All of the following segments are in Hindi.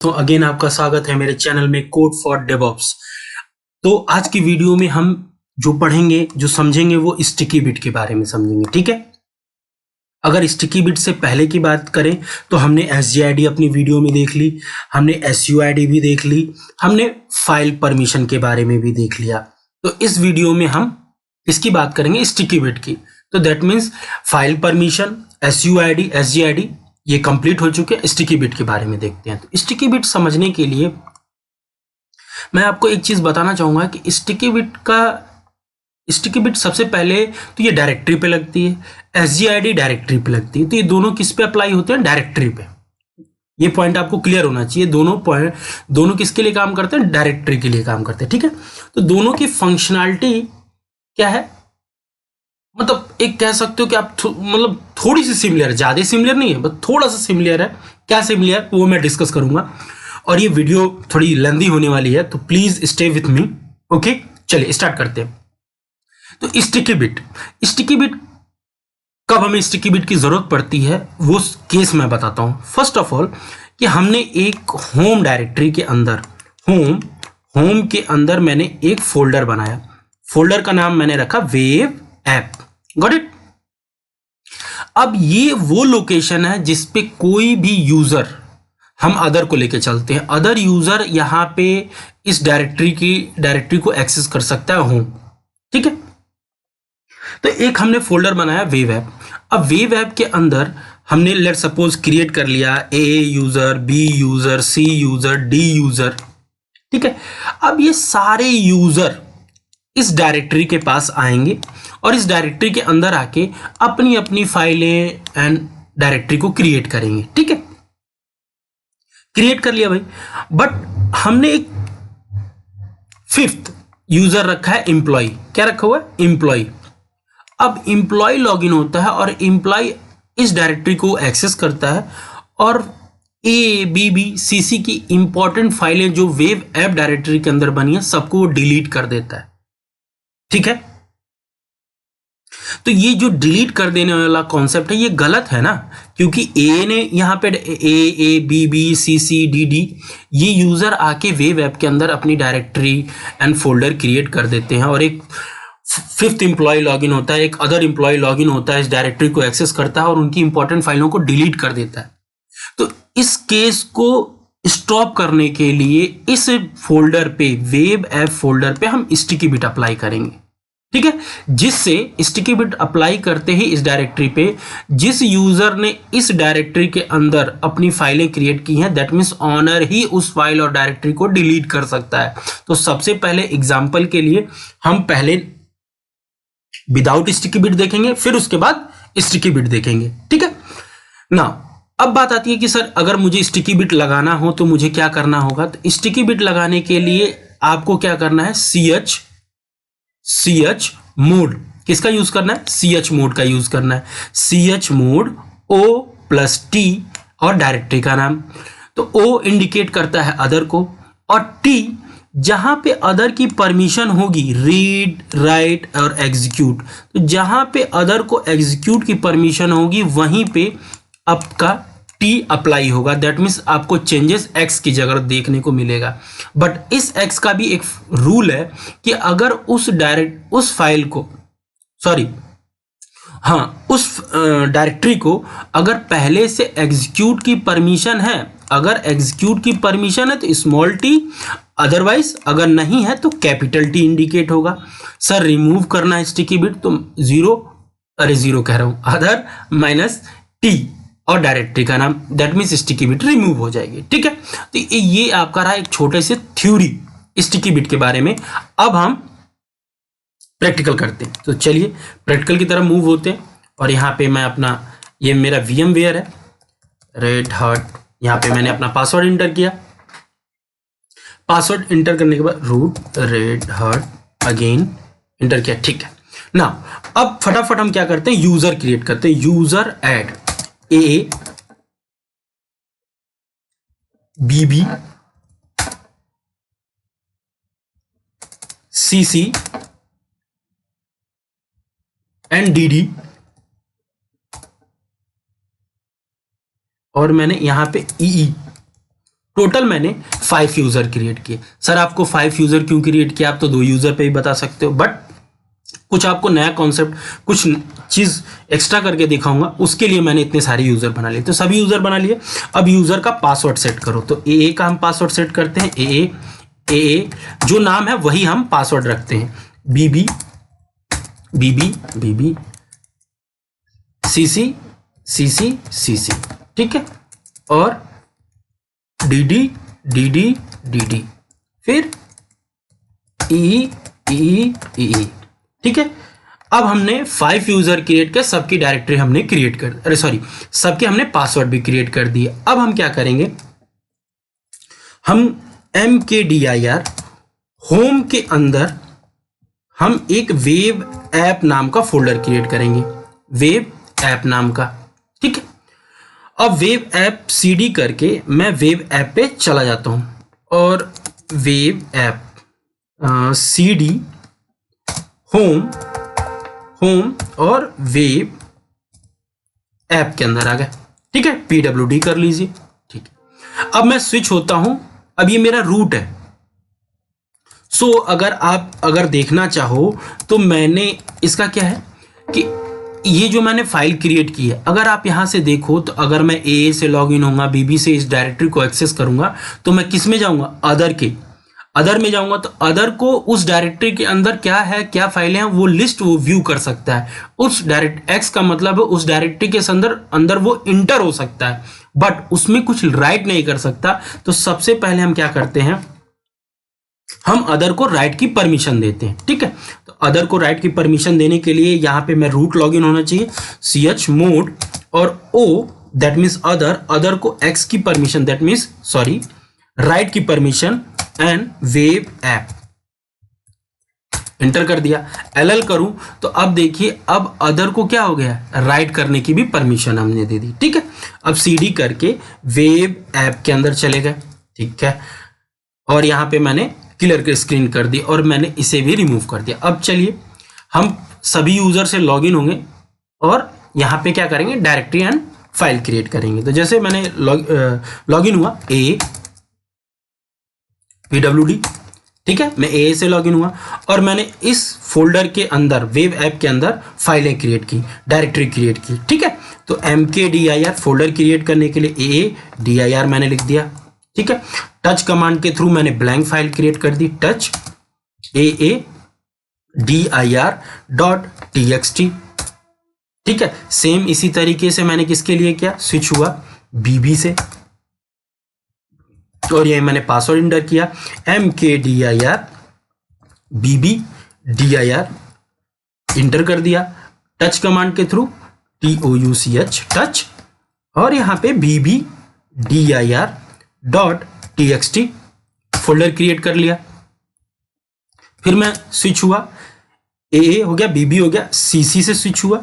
तो अगेन आपका स्वागत है मेरे चैनल में कोड फॉर डेवऑप्स। तो आज की वीडियो में हम जो पढ़ेंगे जो समझेंगे वो स्टिकी बिट के बारे में समझेंगे। ठीक है, अगर स्टिकी बिट से पहले की बात करें तो हमने SGID अपनी वीडियो में देख ली, हमने SUID भी देख ली, हमने फाइल परमिशन के बारे में भी देख लिया। तो इस वीडियो में हम इसकी बात करेंगे स्टिकी बिट की। तो that means file permission, SUID, SGID ये कंप्लीट हो चुके हैं। स्टिकी बिट के बारे में देखते हैं। तो स्टिकी बिट समझने के लिए मैं आपको एक चीज बताना चाहूंगा कि स्टिकी बिट सबसे पहले तो ये डायरेक्टरी पे लगती है, SGID डायरेक्टरी पे लगती है। तो ये दोनों किस पे अप्लाई होते हैं? डायरेक्टरी पे। ये पॉइंट आपको क्लियर होना चाहिए। दोनों किसके लिए काम करते हैं? डायरेक्टरी के लिए काम करते हैं। ठीक है, तो दोनों की फंक्शनैलिटी क्या है? मतलब एक कह सकते हो कि आप मतलब थोड़ी सी सिमिलर है, ज्यादा सिमिलर नहीं है, बस थोड़ा सा सिमिलर है। क्या सिमिलर वो मैं डिस्कस करूंगा, और ये वीडियो थोड़ी लेंदी होने वाली है, तो please stay with me. Okay, चलिए स्टार्ट करते हैं। तो स्टिकी बिट कब हमें स्टिकी बिट की जरूरत पड़ती है वो केस मैं बताता हूं। फर्स्ट ऑफ ऑल कि हमने एक होम डायरेक्टरी के अंदर होम के अंदर मैंने एक फोल्डर बनाया। फोल्डर का नाम मैंने रखा वेव ऐप। Got it. अब ये वो लोकेशन है जिस पे कोई भी यूजर, हम अदर को लेके चलते हैं, अदर यूजर यहां पे इस डायरेक्टरी को एक्सेस कर सकता है होम। ठीक है, तो एक हमने फोल्डर बनाया वेव ऐप। अब वेव ऐप के अंदर हमने लेट सपोज क्रिएट कर लिया A user, B user, C user, D user. ठीक है, अब ये सारे यूजर इस डायरेक्टरी के पास आएंगे और इस डायरेक्टरी के अंदर आके अपनी अपनी फाइलें एंड डायरेक्टरी को क्रिएट करेंगे। ठीक है, क्रिएट कर लिया भाई, बट हमने एक फिफ्थ यूजर रखा है एम्प्लॉय। क्या रखा हुआ है? एम्प्लॉय। अब एम्प्लॉय लॉगिन होता है और एम्प्लॉय इस डायरेक्टरी को एक्सेस करता है और ABBCC की इंपॉर्टेंट फाइलें जो वेव ऐप डायरेक्टरी के अंदर बनी है सबको वो डिलीट कर देता है। ठीक है, तो ये जो डिलीट कर देने वाला कॉन्सेप्ट है ये गलत है ना, क्योंकि A ने यहाँ पे ABBCCDD ये यूजर आके वेव ऐप के अंदर अपनी डायरेक्टरी एंड फोल्डर क्रिएट कर देते हैं, और एक फिफ्थ एम्प्लॉय लॉगिन होता है, एक अदर एम्प्लॉय लॉगिन होता है, इस डायरेक्टरी को एक्सेस करता है और उनकी इंपॉर्टेंट फाइलों को डिलीट कर देता है। तो इस केस को स्टॉप करने के लिए इस फोल्डर पे, वेब ऐप फोल्डर पे हम स्टिकी बिट अप्लाई करेंगे। ठीक है, जिससे स्टिकी बिट अप्लाई करते ही इस डायरेक्टरी पे जिस यूजर ने इस डायरेक्टरी के अंदर अपनी फाइलें क्रिएट की हैं, दैट मीन्स ऑनर ही उस फाइल और डायरेक्टरी को डिलीट कर सकता है। तो सबसे पहले एग्जांपल के लिए हम पहले विदाउट स्टिकी बिट देखेंगे, फिर उसके बाद स्टिकी बिट देखेंगे। ठीक है ना। अब बात आती है कि सर अगर मुझे स्टिकी बिट लगाना हो तो मुझे क्या करना होगा? तो स्टिकी बिट लगाने के लिए आपको क्या करना है? CH mode. किसका यूज करना है? CH मोड का यूज करना है। CH मोड O+T और डायरेक्टरी का नाम। तो O इंडिकेट करता है अदर को, और T जहां पे अदर की परमिशन होगी, रीड, राइट और एग्जीक्यूट, तो जहां पे अदर को एग्जीक्यूट की परमिशन होगी वहीं पे आपका T अप्लाई होगा। दैट मीन्स आपको चेंजेस X की जगह देखने को मिलेगा। बट इस X का भी एक रूल है कि अगर उस फाइल को, सॉरी हाँ, उस डायरेक्टरी को अगर पहले से एग्जीक्यूट की परमिशन है, अगर एग्जीक्यूट की परमिशन है तो स्मॉल t, अदरवाइज अगर नहीं है तो कैपिटल T इंडिकेट होगा। सर रिमूव करना है स्टिकी बिट तो जीरो कह रहा हूं, अदर -T और डायरेक्टरी का नाम, that means sticky bit remove हो जाएगी। ठीक है, तो ये आपका रहा एक छोटे से थ्योरी स्टिकी बिट के बारे में। अब हम प्रैक्टिकल करते हैं, तो चलिए प्रैक्टिकल की तरफ मूव होते हैं। और यहाँ पे मैं अपना, ये मेरा VMware है, रेड हार्ट। यहाँ पे मैंने अपना पासवर्ड इंटर किया। पासवर्ड इंटर करने के बाद root red heart again enter किया। ठीक है ना। अब फटाफट हम क्या करते हैं? यूजर क्रिएट करते हैं। User add ABBCC and DD, और मैंने यहां पे EE टोटल मैंने 5 यूजर क्रिएट किए। सर आपको 5 यूजर क्यों क्रिएट किया, आप तो 2 यूजर पे ही बता सकते हो, बट कुछ आपको नया कॉन्सेप्ट, कुछ चीज एक्स्ट्रा करके दिखाऊंगा, उसके लिए मैंने इतने सारे यूजर बना लिए। तो सभी यूजर बना लिए। अब यूजर का पासवर्ड सेट करो, तो ए का हम पासवर्ड सेट करते हैं। ए जो नाम है वही हम पासवर्ड रखते हैं। बीबी सीसी, ठीक है, और डी, फिर ई, ठीक है। अब हमने 5 यूजर क्रिएट कर, सबकी डायरेक्टरी हमने क्रिएट कर, अरे सॉरी, सबके हमने पासवर्ड भी क्रिएट कर दिए। अब हम क्या करेंगे, हम mkdir होम के अंदर हम एक वेब ऐप नाम का फोल्डर क्रिएट करेंगे, वेब ऐप नाम का, ठीक है। अब वेब ऐप cd करके मैं वेब ऐप पे चला जाता हूं, और वेब ऐप cd होम और वेब ऐप के अंदर आ गया, ठीक है। pwd कर लीजिए, ठीक है। अब मैं स्विच होता हूं, अब ये मेरा रूट है। सो अगर देखना चाहो तो मैंने इसका क्या है कि ये जो मैंने फाइल क्रिएट की है, अगर आप यहां से देखो तो अगर मैं ए से लॉग इन होऊंगा, बीबी से इस डायरेक्टरी को एक्सेस करूंगा, तो मैं किस में जाऊंगा, अदर में जाऊंगा। तो अदर को उस डायरेक्टरी के अंदर क्या है, क्या फाइलें हैं, वो लिस्ट वो व्यू कर सकता है। उस डायरेक्ट एक्स का मतलब है उस डायरेक्टरी के अंदर वो इंटर हो सकता है, बट उसमें कुछ राइट नहीं कर सकता। तो सबसे पहले हम क्या करते हैं, हम अदर को राइट की परमिशन देते हैं, ठीक है। तो अदर को राइट की परमिशन देने के लिए यहां पे मैं रूट लॉगिन होना चाहिए, chmod और o दैट मीन्स अदर को x की permission, that means sorry write की permission, and web app enter कर दिया। ll करूं तो अब देखिए, अब अदर को क्या हो गया, राइट करने की भी परमिशन हमने दे दी, ठीक है। अब cd करके वेब ऐप के अंदर चले गए, ठीक है, और यहां पे मैंने क्लियर की स्क्रीन कर दी और मैंने इसे भी रिमूव कर दिया। अब चलिए हम सभी यूजर से लॉगिन होंगे और यहाँ पे क्या करेंगे, डायरेक्टरी एंड फाइल क्रिएट करेंगे। तो जैसे मैंने लॉगिन हुआ pwd, ठीक है, मैं ए से लॉगिन हुआ और मैंने इस फोल्डर के अंदर वेब ऐप के अंदर फाइलें क्रिएट की, डायरेक्टरी क्रिएट की, ठीक है। तो mkdir फोल्डर क्रिएट करने के लिए dir मैंने लिख दिया, ठीक है। टच कमांड के थ्रू मैंने ब्लैंक फाइल क्रिएट कर दी, टच dir.txt, ठीक है। सेम इसी तरीके से मैंने किसके लिए किया, स्विच हुआ bb से, और ये मैंने पासवर्ड इंटर किया mkdir bb.dir इंटर कर दिया। टच कमांड के थ्रू touch टच, और यहां पे bb.dir.txt फोल्डर क्रिएट कर लिया। फिर मैं स्विच हुआ, ए हो गया, बीबी हो गया, सीसी से स्विच हुआ।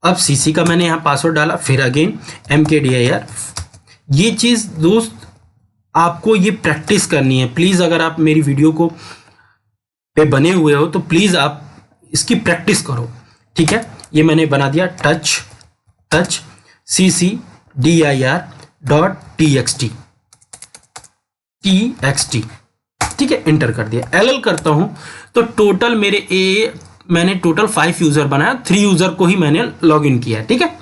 अब सीसी का मैंने यहां पासवर्ड डाला, फिर अगेन mkdir। ये चीज दोस्त आपको ये प्रैक्टिस करनी है प्लीज। अगर आप मेरी वीडियो को पे बने हुए हो तो प्लीज आप इसकी प्रैक्टिस करो, ठीक है। ये मैंने बना दिया, टच ccdir.txt, ठीक है, इंटर कर दिया। ll करता हूं तो टोटल मैंने टोटल 5 यूजर बनाया, 3 यूजर को ही मैंने लॉग इन किया, ठीक है।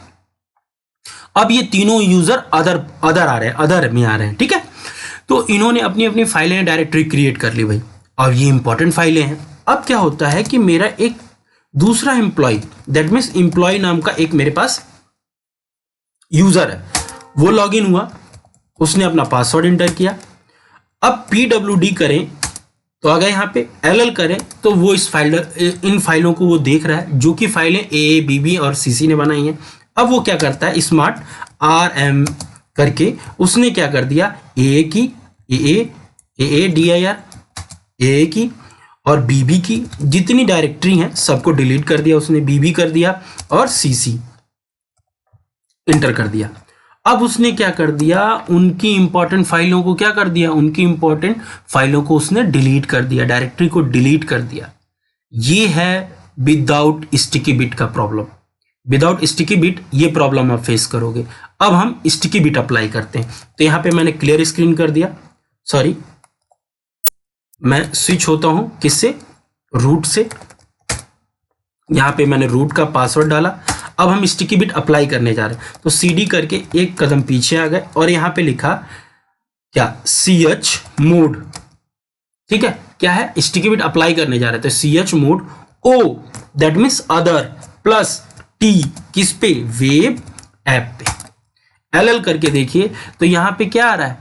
अब ये तीनों यूजर अदर में आ रहे हैं, ठीक है। तो इन्होंने अपनी अपनी फाइलें डायरेक्टरी क्रिएट कर ली भाई, और ये इंपॉर्टेंट फाइलें हैं। अब क्या होता है कि मेरा एक दूसरा एम्प्लॉय, दैट मीन्स एम्प्लॉय नाम का एक मेरे पास यूजर है, वो लॉग इन हुआ, उसने अपना पासवर्ड इंटर किया। अब pwd करें तो आ गए यहाँ पे, ll करें तो वो इन फाइलों को वो देख रहा है, जो कि फाइलें a, bb और cc ने बनाई हैं। अब वो क्या करता है, स्मार्ट rm करके उसने क्या कर दिया, a की dir की और bb की जितनी डायरेक्टरी हैं सबको डिलीट कर दिया उसने, bb कर दिया और cc इंटर कर दिया। अब उसने क्या कर दिया, उनकी इंपॉर्टेंट फाइलों को क्या कर दिया, उनकी इंपॉर्टेंट फाइलों को उसने डिलीट कर दिया, डायरेक्टरी को डिलीट कर दिया। ये है विदाउट स्टिकी बिट का प्रॉब्लम। विदाउट स्टिकी बिट ये प्रॉब्लम आप फेस करोगे। अब हम स्टिकी बिट अप्लाई करते हैं। तो यहाँ पे मैंने क्लियर स्क्रीन कर दिया, सॉरी मैं स्विच होता हूं किससे, रूट से। यहाँ पे मैंने रूट का पासवर्ड डाला। अब हम स्टिकी बिट अप्लाई करने जा रहे हैं, तो CD करके एक कदम पीछे आ गए और यहाँ पे लिखा क्या, CH मोड। ठीक है, क्या है, स्टिकी बिट अप्लाई करने जा रहे थे, CH mode O that means other plus T किस पे, वेब ऐप पे। LL करके देखिए तो यहाँ पे क्या आ रहा है,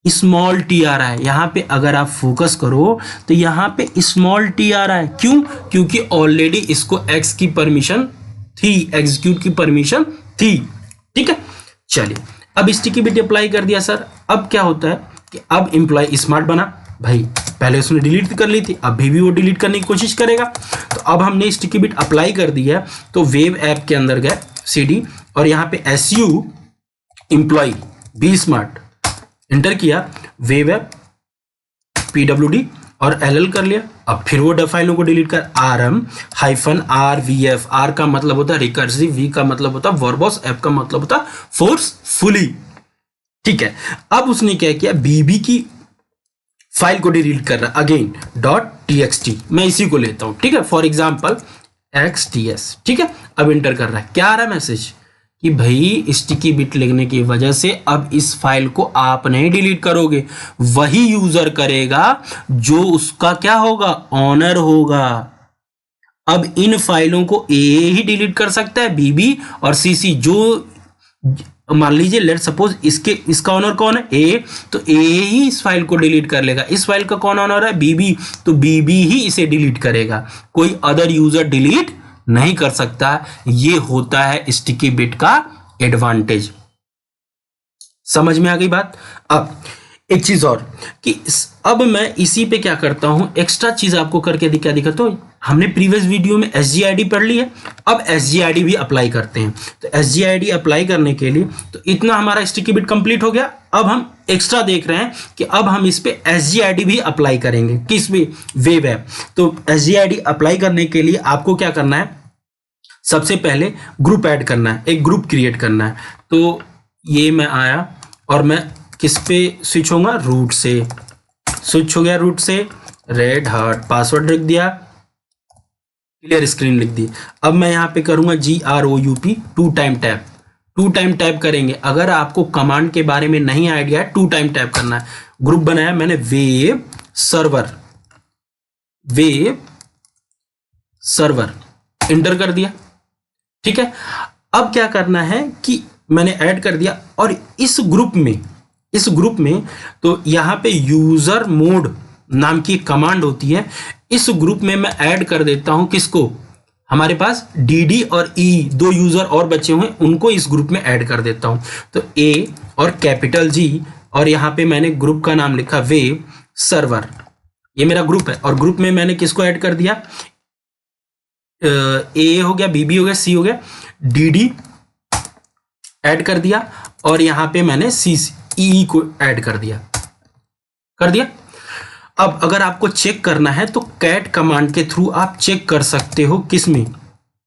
स्मॉल t आ रहा है। यहाँ पे अगर आप फोकस करो तो यहाँ पे स्मॉल t आ रहा है। क्यों, क्योंकि ऑलरेडी इसको x की परमिशन थी, एग्जीक्यूट की परमिशन थी। ठीक है, चलिए अब स्टिकी बिट अप्लाई कर दिया सर। अब क्या होता है कि अब एम्प्लॉय स्मार्ट बना, भाई पहले उसने डिलीट कर ली थी, अभी भी वो डिलीट करने की कोशिश करेगा। तो अब हमने स्टिकी बिट अप्लाई कर दिया, तो वेब ऐप के अंदर गए CD और यहाँ पे SU employ b smart enter किया, वेब ऐप PWD और LL कर लिया। अब फिर वो फाइलों को डिलीट कर, RM-RVF, R का मतलब होता है रिकर्सिव, V का मतलब होता है वर्बोस, F का मतलब होता है फोर्सफुली। ठीक है, अब उसने क्या किया, BB की फाइल को डिलीट कर रहा, अगेन .txt, मैं इसी को लेता हूं। ठीक है, फॉर एग्जाम्पल XTS। ठीक है, अब इंटर कर रहा है, क्या आ रहा है मैसेज कि भाई स्टिकी बिट लिखने की वजह से अब इस फाइल को आप नहीं डिलीट करोगे, वही यूजर करेगा जो उसका क्या होगा, ऑनर होगा। अब इन फाइलों को A ही डिलीट कर सकता है, BB और CC। जो मान लीजिए लेट सपोज इसका ऑनर कौन है, A, तो A ही इस फाइल को डिलीट कर लेगा। इस फाइल का कौन ऑनर है, BB, तो BB ही इसे डिलीट करेगा, कोई अदर यूजर डिलीट नहीं कर सकता। ये होता है स्टिकी बिट का एडवांटेज। समझ में आ गई बात। अब एक चीज और कि अब मैं इसी पे क्या करता हूं, एक्स्ट्रा चीज आपको करके दिखाता हूं। हमने प्रीवियस वीडियो में SGID पढ़ ली है, अब SGID भी अप्लाई करते हैं। तो SGID अप्लाई करने के लिए तो इतना हमारा स्टिकी बिट कंप्लीट हो गया। अब हम एक्स्ट्रा देख रहे हैं कि अब हम इस पे SGID भी अप्लाई करेंगे, किस पे, वेब ऐप। तो SGID अप्लाई करने के लिए आपको क्या करना है, सबसे पहले ग्रुप ऐड करना है, एक ग्रुप क्रिएट करना है। तो ये मैं आया और मैं किस पे स्विच होऊंगा, रूट से स्विच हो गया, रूट से रेड हार्ट, पासवर्ड लिख दिया, क्लियर स्क्रीन लिख दी। अब मैं यहाँ पे करूंगा GROUP, 2 time tap. 2 time tap करेंगे। अगर आपको कमांड के बारे में नहीं आइडिया है, 2 टाइम टैप करना है। ग्रुप बनाया मैंने, वेब सर्वर इंटर कर दिया। ठीक है, अब क्या करना है कि मैंने ऐड कर दिया और इस ग्रुप में तो यहाँ पे यूजर मोड नाम की कमांड होती है। इस ग्रुप में मैं ऐड कर देता हूं किसको, हमारे पास DD और E 2 यूजर और बचे हुए, उनको इस ग्रुप में ऐड कर देता हूं। तो A और कैपिटल G और यहाँ पे मैंने ग्रुप का नाम लिखा वेब सर्वर, ये मेरा ग्रुप है। और ग्रुप में मैंने किसको ऐड कर दिया, A हो गया, BB हो गया, C हो गया, DD ऐड कर दिया और यहां पे मैंने CE को ऐड कर दिया। अब अगर आपको चेक करना है तो कैट कमांड के थ्रू आप चेक कर सकते हो, किसमें,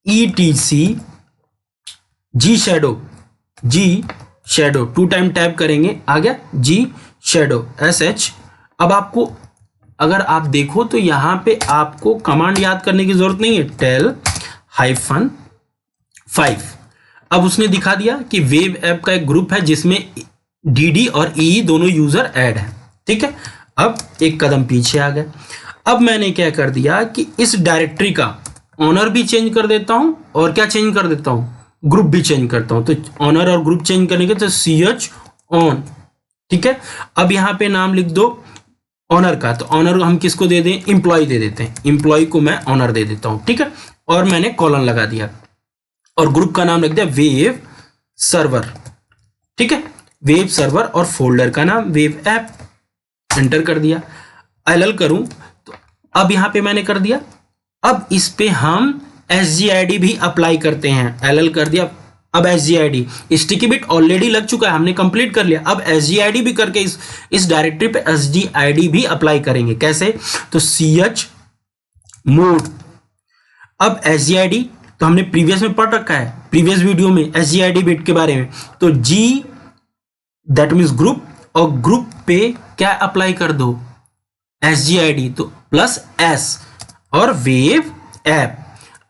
ETC G shadow 2 time tap करेंगे, आ गया G शैडो SH। अब आपको अगर आप देखो तो यहां पे आपको कमांड याद करने की जरूरत नहीं है, tel-5। अब उसने दिखा दिया कि वेब ऐप का एक ग्रुप है जिसमें DD और E दोनों यूजर ऐड है। ठीक है, अब एक कदम पीछे आ गए। अब मैंने क्या कर दिया कि इस डायरेक्टरी का ऑनर भी चेंज कर देता हूं और क्या चेंज कर देता हूं, ग्रुप भी चेंज करता हूं। तो ऑनर और ग्रुप चेंज करने के तो CH ऑन। ठीक है, अब यहां पे नाम लिख दो ऑनर का, तो ऑनर हम किसको दे दें, एम्प्लॉय दे देते हैं, एम्प्लॉय को मैं ऑनर दे देता हूं। ठीक है, और मैंने कॉलन लगा दिया और ग्रुप का नाम लिख दिया वेब सर्वर। ठीक है, वेब सर्वर और फोल्डर का नाम वेब ऐप, एंटर कर दिया। LL करूं तो अब यहां पे मैंने कर दिया। अब इस पे हम SGID भी अप्लाई करते हैं, LL कर दिया। अब SGID स्टिकी बिट ऑलरेडी लग चुका है, हमने कंप्लीट कर लिया। अब SGID भी करके इस डायरेक्टरी पे SGID भी अप्लाई करेंगे। कैसे, तो CH मोड। अब SGID तो हमने प्रीवियस में पढ़ रखा है, प्रीवियस वीडियो में SGID बिट के बारे में। तो G दैट मीन्स ग्रुप, और ग्रुप पे क्या अप्लाई कर दो, SGID, तो प्लस S और वेव ऐप।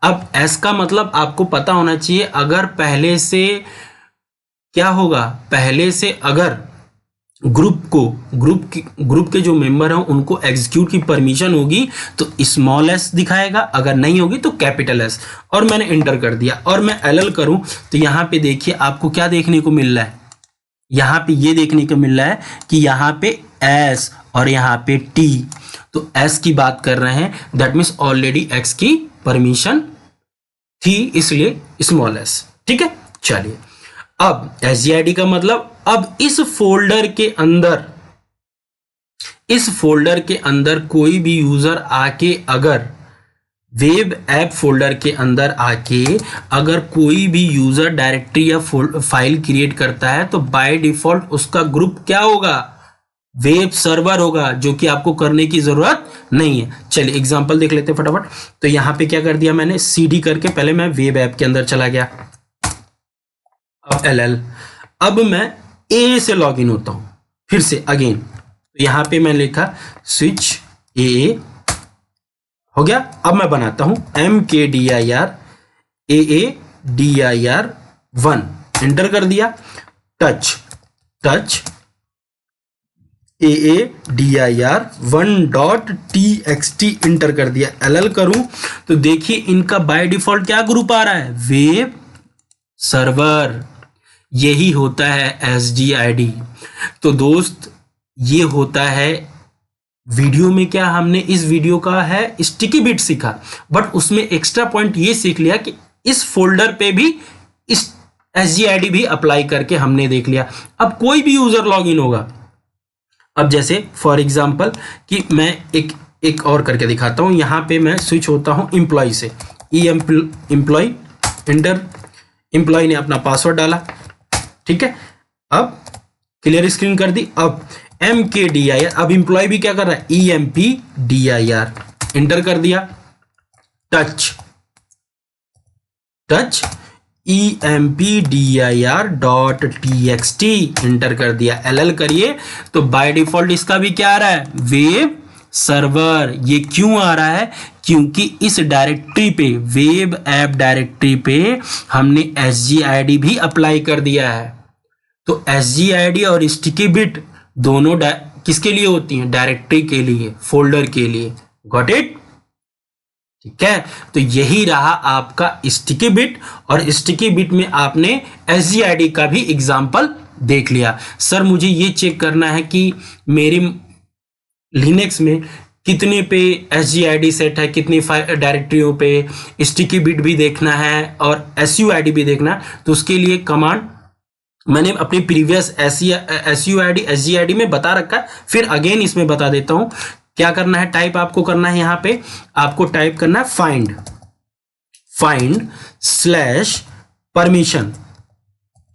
अब S का मतलब आपको पता होना चाहिए, अगर पहले से क्या होगा, पहले से अगर ग्रुप के जो मेंबर हैं उनको एग्जीक्यूट की परमिशन होगी तो स्मॉल s दिखाएगा, अगर नहीं होगी तो कैपिटल S। और मैंने एंटर कर दिया और मैं LL करूं तो यहां पे देखिए आपको क्या देखने को मिल रहा है, यहां पे ये देखने को मिल रहा है कि यहां पे S और यहां पे T, तो S की बात कर रहे हैं, दैट मीन्स ऑलरेडी X की परमिशन थी, इसलिए स्मॉल s। ठीक है, चलिए अब SGID का मतलब, अब इस फोल्डर के अंदर कोई भी यूजर आके, अगर वेब ऐप फोल्डर के अंदर आके अगर कोई भी यूजर डायरेक्टरी या फाइल क्रिएट करता है तो बाय डिफॉल्ट उसका ग्रुप क्या होगा, वेब सर्वर होगा, जो कि आपको करने की जरूरत नहीं है। चलिए एग्जांपल देख लेते हैं फटाफट। तो यहां पे क्या कर दिया मैंने, CD करके पहले मैं वेब ऐप के अंदर चला गया, अब LL, अब मैं A से लॉगिन होता हूं फिर से अगेन, तो यहां पे मैं लिखा स्विच AA हो गया। अब मैं बनाता हूं MKDIR AADIR1, एंटर कर दिया, टच AADIR1.txt एंटर कर दिया, LL करूं तो देखिए इनका बाय डिफॉल्ट क्या ग्रुप आ रहा है, वेब सर्वर। यही होता है SGID। तो दोस्त ये होता है, वीडियो में क्या हमने इस वीडियो का है स्टिकी बिट सीखा, बट उसमें एक्स्ट्रा पॉइंट ये सीख लिया कि इस फोल्डर पे भी इस SGID भी अप्लाई करके हमने देख लिया। अब कोई भी यूजर लॉगिन होगा, अब जैसे फॉर एग्जांपल कि मैं एक और करके दिखाता हूं, यहां पे मैं स्विच होता हूं एम्प्लॉय से, एम्प्लॉय एंटर, एम्प्लॉय ने अपना पासवर्ड डाला, ठीक है, अब क्लियर स्क्रीन कर दी। अब MKDIR, अब एम्प्लॉय भी क्या कर रहा है, EMPDIR एंटर कर दिया, टच EMPDIR.txt एंटर कर दिया, LL करिए तो बाय डिफॉल्ट इसका भी क्या आ रहा है, वेब सर्वर। ये क्यों आ रहा है, क्योंकि इस डायरेक्टरी पे, वेब ऐप डायरेक्टरी पे हमने SGID भी अप्लाई कर दिया है। तो SGID और स्टिकी बिट दोनों किसके लिए होती हैं, डायरेक्टरी के लिए, फोल्डर के लिए। गॉट इट, ठीक है। तो यही रहा आपका स्टिकी बिट, और स्टिकी बिट में आपने SGID का भी एग्जांपल देख लिया। सर मुझे ये चेक करना है कि मेरी लिनक्स में कितने पे SGID सेट है, कितनी डायरेक्टरियों पे स्टिकी बिट भी देखना है और SUID भी देखना है, तो उसके लिए कमांड मैंने अपनी प्रीवियस SUID SGID में बता रखा है, फिर अगेन इसमें बता देता हूं। क्या करना है, टाइप आपको करना है, यहां पे आपको टाइप करना है फाइंड स्लैश परमिशन,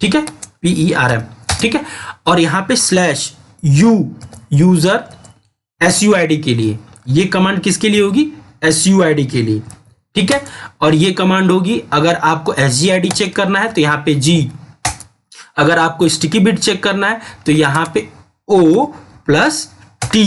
ठीक है, PERM, ठीक है, और यहां पे स्लैश यूजर SUID के लिए, ये कमांड किसके लिए होगी, SUID के लिए, ठीक है। और ये कमांड होगी अगर आपको SGID चेक करना है तो यहां पे G, अगर आपको स्टिकी बिट चेक करना है तो यहां पे O plus T,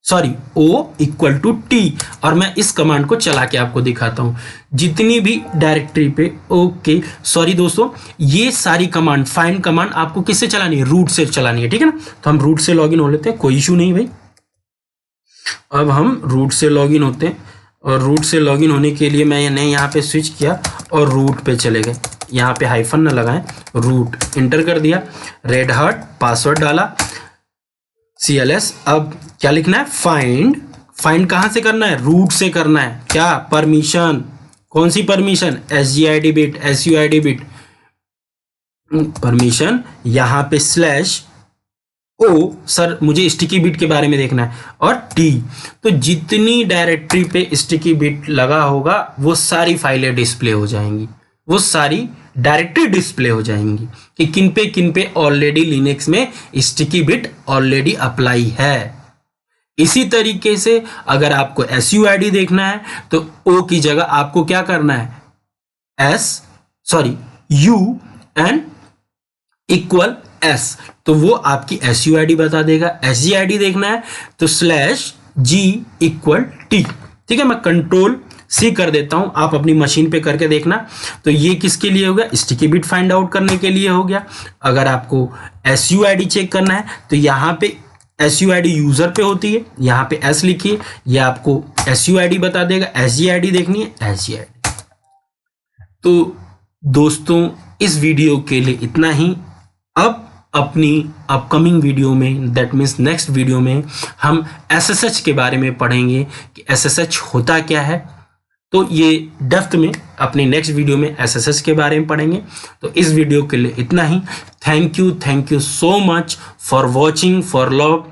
sorry O equal to T। और मैं इस कमांड को चला के आपको दिखाता हूं, जितनी भी डायरेक्टरी पे, ओके सॉरी दोस्तों, ये सारी कमांड, फाइंड कमांड आपको किससे चलानी है, रूट से चलानी है, ठीक है ना। तो हम रूट से लॉगिन हो लेते हैं, कोई इशू नहीं भाई। अब हम रूट से लॉगिन होते हैं, और रूट से लॉगिन होने के लिए मैंने यहाँ पे स्विच किया और रूट पे चले गए, यहाँ पे हाइफन ना लगाएं, रूट एंटर कर दिया, रेड हार्ट पासवर्ड डाला, CLS। अब क्या लिखना है, फाइंड कहां से करना है, रूट से करना है, क्या, परमिशन, कौन सी permission, SGID bit SUID bit permission, यहां पे स्लैश O, सर मुझे स्टिकी बिट के बारे में देखना है, और T। तो जितनी डायरेक्टरी पे स्टिकी बिट लगा होगा वो सारी फाइलें डिस्प्ले हो जाएंगी, वो सारी डायरेक्टरी डिस्प्ले हो जाएंगी कि किन पे ऑलरेडी लिनक्स में स्टिकी बिट ऑलरेडी अप्लाई है। इसी तरीके से अगर आपको SUID देखना है तो O की जगह आपको क्या करना है, U एंड इक्वल S, तो वो आपकी SUID बता देगा। SGID देखना है तो /G = T। ठीक है, मैं Ctrl+C कर देता हूं, आप अपनी मशीन पे करके देखना। तो ये किसके लिए हो गया? स्टिकी बिट फाइंड आउट करने के लिए हो गया। अगर आपको SUID चेक करना है तो यहाँ पे SUID यूजर पे होती है, यहाँ पे S लिखिए, ये आपको SUID बता देगा। SGID देखनी है SGID। तो दोस्तों इस वीडियो के लिए इतना ही। अब अपनी अपकमिंग वीडियो में, दैट मीन्स नेक्स्ट वीडियो में, हम SSH के बारे में पढ़ेंगे कि SSH होता क्या है। तो ये डेप्थ में अपने नेक्स्ट वीडियो में SSH के बारे में पढ़ेंगे। तो इस वीडियो के लिए इतना ही। Thank you so much for watching, for love.